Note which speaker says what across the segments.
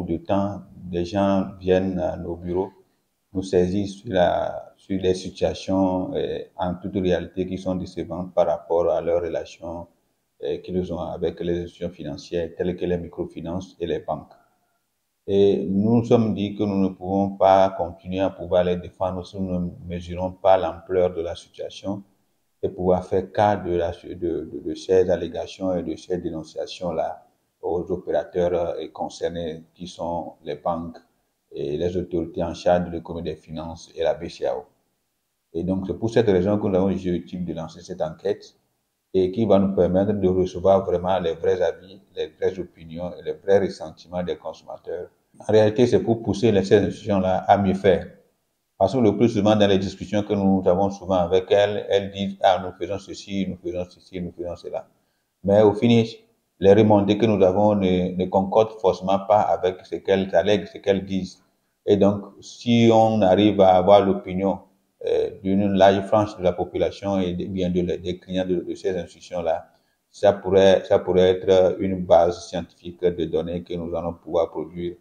Speaker 1: de temps, des gens viennent à nos bureaux, nous saisissent sur les situations en toute réalité qui sont décevantes par rapport à leurs relations qu'ils ont avec les institutions financières telles que les microfinances et les banques. Et nous nous sommes dit que nous ne pouvons pas continuer à pouvoir les défendre si nous ne mesurons pas l'ampleur de la situation et pouvoir faire cas de ces allégations et de ces dénonciations-là aux opérateurs concernés qui sont les banques et les autorités en charge de l'économie des finances et la BCEAO. Et donc, c'est pour cette raison que nous avons jugé utile de lancer cette enquête et qui va nous permettre de recevoir vraiment les vrais avis, les vraies opinions et les vrais ressentiments des consommateurs. En réalité, c'est pour pousser ces institutions-là à mieux faire. Parce que le plus souvent, dans les discussions que nous avons souvent avec elles, elles disent, ah, nous faisons ceci, nous faisons ceci, nous faisons cela. Mais au finish, les remontées que nous avons ne concordent forcément pas avec ce qu'elles allèguent, ce qu'elles disent. Et donc, si on arrive à avoir l'opinion d'une large frange de la population et bien des clients de ces institutions-là, ça pourrait être une base scientifique de données que nous allons pouvoir produire.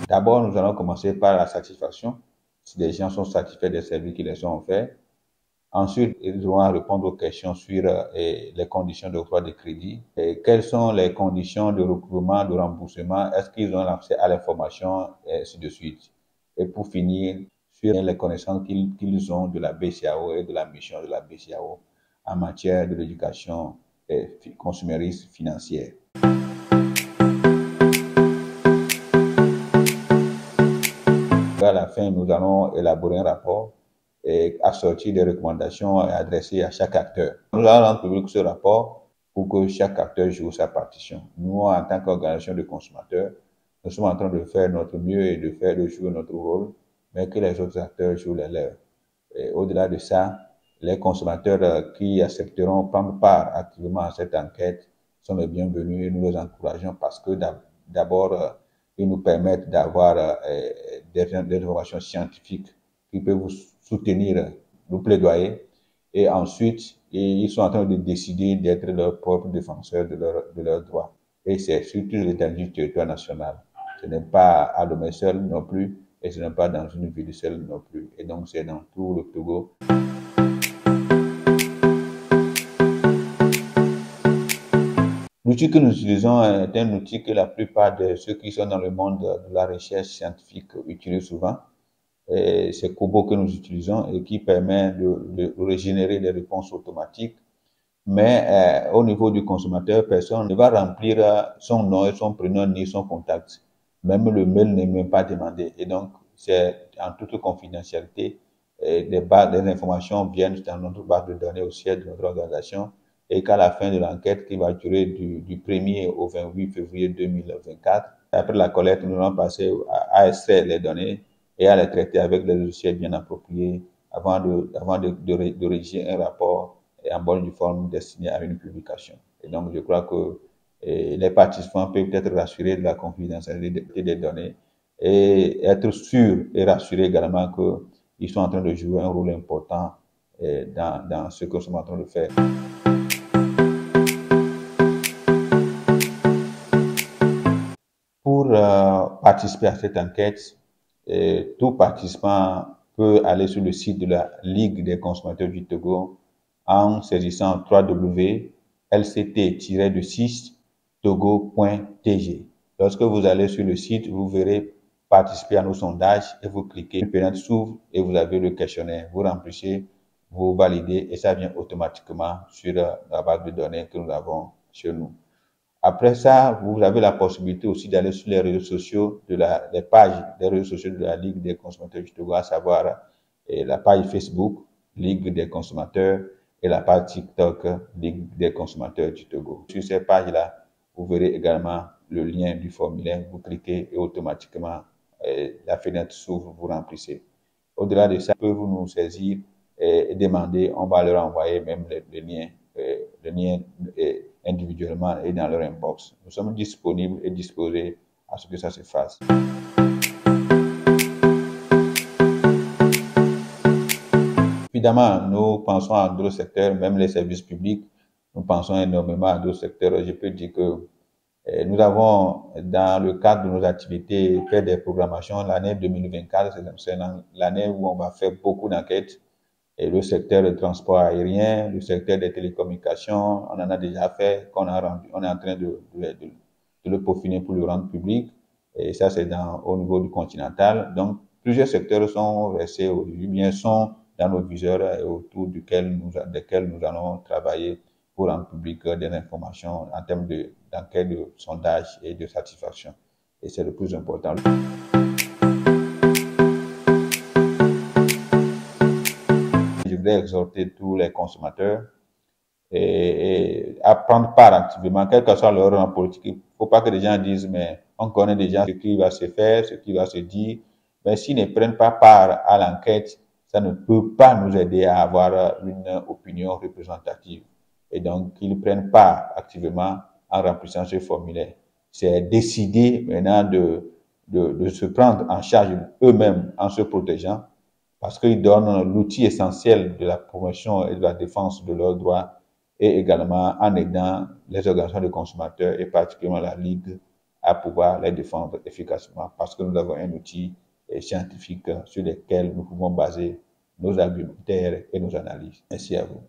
Speaker 1: D'abord, nous allons commencer par la satisfaction. Si les gens sont satisfaits des services qui les sont offerts. Ensuite, ils auront à répondre aux questions sur les conditions d'octroi de crédit. Et quelles sont les conditions de recouvrement, de remboursement? Est-ce qu'ils ont accès à l'information, et ainsi de suite. Et pour finir, sur les connaissances qu'ils ont de la BCEAO et de la mission de la BCEAO en matière de l'éducation consumériste financière. À la fin, nous allons élaborer un rapport et assortir des recommandations adressées à chaque acteur. Nous allons rendre public ce rapport pour que chaque acteur joue sa partition. Nous, en tant qu'organisation de consommateurs, nous sommes en train de faire notre mieux et de jouer notre rôle, mais que les autres acteurs jouent les leurs. Et au-delà de ça, les consommateurs qui accepteront prendre part activement à cette enquête sont les bienvenus et nous les encourageons parce que d'abord, ils nous permettent d'avoir des informations scientifiques qui peuvent vous soutenir le plaidoyer. Et ensuite, ils sont en train de décider d'être leurs propres défenseurs de leurs droits. Et c'est surtout l'étendue du territoire national. Ce n'est pas à Lomé seul non plus, et ce n'est pas dans une ville seule non plus. Et donc, c'est dans tout le Togo. L'outil que nous utilisons est un outil que la plupart de ceux qui sont dans le monde de la recherche scientifique utilisent souvent. C'est Kobo que nous utilisons et qui permet de régénérer des réponses automatiques. Mais au niveau du consommateur, personne ne va remplir son nom et son prénom ni son contact. Même le mail n'est même pas demandé. Et donc, c'est en toute confidentialité. Des informations viennent dans notre base de données au siège de notre organisation. Et qu'à la fin de l'enquête, qui va durer du 1er au 28 février 2024, après la collecte, nous allons passer à extraire les données et à les traiter avec des logiciels bien appropriés avant de rédiger un rapport en bonne forme destiné à une publication. Et donc, je crois que les participants peuvent être rassurés de la confidentialité des données et être sûrs et rassurés également qu'ils sont en train de jouer un rôle important dans ce que nous sommes en train de faire. Pour participer à cette enquête, tout participant peut aller sur le site de la Ligue des consommateurs du Togo en saisissant www.lct-togo.tg. Lorsque vous allez sur le site, vous verrez participer à nos sondages et vous cliquez, une fenêtre s'ouvre et vous avez le questionnaire. Vous remplissez, vous validez et ça vient automatiquement sur la base de données que nous avons chez nous. Après ça, vous avez la possibilité aussi d'aller sur les réseaux sociaux les pages des réseaux sociaux de la Ligue des consommateurs du Togo, à savoir la page Facebook, Ligue des consommateurs, et la page TikTok, Ligue des consommateurs du Togo. Sur ces pages-là, vous verrez également le lien du formulaire. Vous cliquez et automatiquement, la fenêtre s'ouvre, vous remplissez. Au-delà de ça, vous nous saisir et demander, on va leur envoyer même les liens individuellement et dans leur inbox. Nous sommes disponibles et disposés à ce que ça se fasse. Évidemment, nous pensons à d'autres secteurs, même les services publics. nous pensons énormément à d'autres secteurs. Je peux dire que nous avons, dans le cadre de nos activités, fait des programmations. L'année 2024, c'est l'année où on va faire beaucoup d'enquêtes. Et le secteur du transport aérien, le secteur des télécommunications, on en a déjà fait, qu'on a rendu, on est en train de le peaufiner pour le rendre public. Et ça, c'est au niveau du continental. Donc, plusieurs secteurs sont restés aujourd'hui, bien sont dans nos viseurs et autour desquels nous allons travailler pour rendre public des informations en termes d'enquête, de sondage et de satisfaction. Et c'est le plus important. Je voudrais exhorter tous les consommateurs à prendre part activement, quel que soit leur rang politique. Il ne faut pas que les gens disent, mais on connaît déjà ce qui va se faire, ce qui va se dire. Mais s'ils ne prennent pas part à l'enquête, ça ne peut pas nous aider à avoir une opinion représentative. Et donc, qu'ils prennent part activement en remplissant ce formulaire. C'est décider maintenant de se prendre en charge eux-mêmes en se protégeant, parce qu'ils donnent l'outil essentiel de la promotion et de la défense de leurs droits, et également en aidant les organisations de consommateurs et particulièrement la Ligue à pouvoir les défendre efficacement, parce que nous avons un outil scientifique sur lequel nous pouvons baser nos argumentaires et nos analyses. Merci à vous.